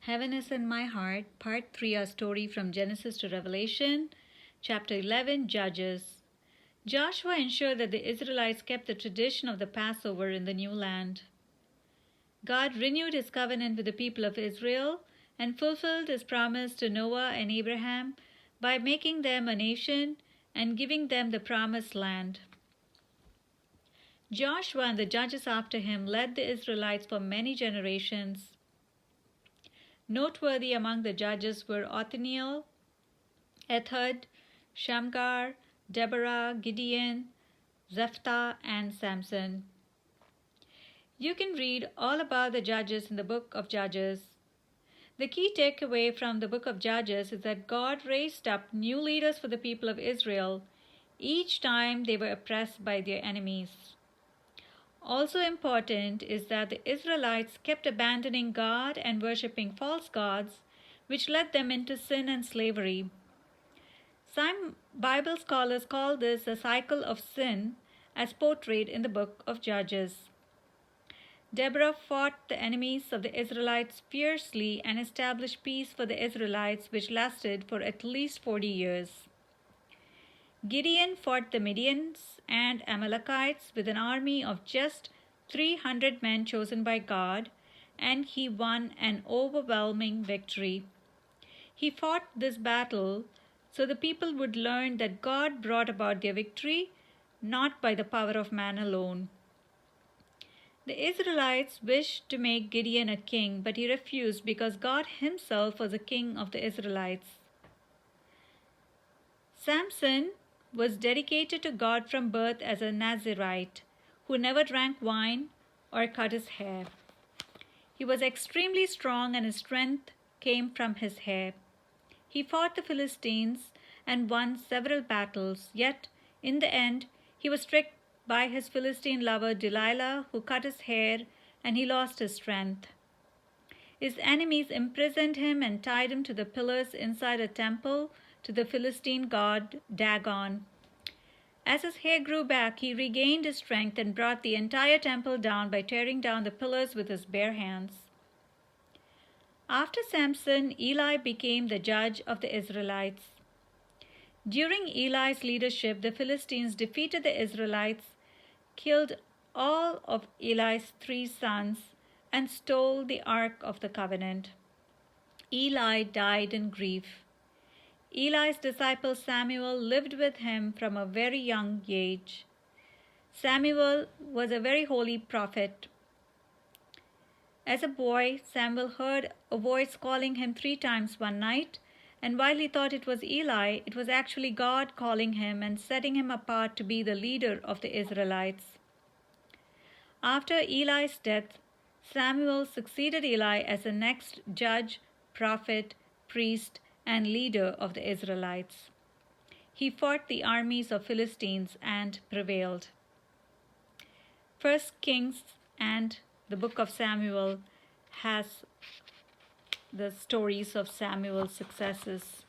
Heaven is in My Heart, Part 3, our story from Genesis to Revelation, Chapter 11, Judges. Joshua ensured that the Israelites kept the tradition of the Passover in the new land. God renewed his covenant with the people of Israel and fulfilled his promise to Noah and Abraham by making them a nation and giving them the promised land. Joshua and the judges after him led the Israelites for many generations. Noteworthy among the judges were Othniel, Ehud, Shamgar, Deborah, Gideon, Jephthah, and Samson. You can read all about the judges in the book of Judges. The key takeaway from the book of Judges is that God raised up new leaders for the people of Israel each time they were oppressed by their enemies. Also important is that the Israelites kept abandoning God and worshipping false gods, which led them into sin and slavery. Some Bible scholars call this a cycle of sin as portrayed in the book of Judges. Deborah fought the enemies of the Israelites fiercely and established peace for the Israelites, which lasted for at least 40 years. Gideon fought the Midianites and Amalekites with an army of just 300 men chosen by God, and he won an overwhelming victory. He fought this battle so the people would learn that God brought about their victory, not by the power of man alone. The Israelites wished to make Gideon a king, but he refused because God himself was the king of the Israelites. Samson was dedicated to God from birth as a Nazirite who never drank wine or cut his hair. He was extremely strong and his strength came from his hair. He fought the Philistines and won several battles, yet in the end he was tricked by his Philistine lover Delilah, who cut his hair, and he lost his strength. His enemies imprisoned him and tied him to the pillars inside a temple to the Philistine god Dagon. As his hair grew back, he regained his strength and brought the entire temple down by tearing down the pillars with his bare hands. After Samson, Eli became the judge of the Israelites. During Eli's leadership, the Philistines defeated the Israelites, killed all of Eli's 3 sons, and stole the Ark of the Covenant. Eli died in grief. Eli's disciple Samuel lived with him from a very young age. Samuel was a very holy prophet. As a boy, Samuel heard a voice calling him 3 times one night, and while he thought it was Eli, it was actually God calling him and setting him apart to be the leader of the Israelites. After Eli's death, Samuel succeeded Eli as the next judge, prophet, priest, and leader of the Israelites. He fought the armies of Philistines and prevailed. 1 Kings and the book of Samuel has the stories of Samuel's successes.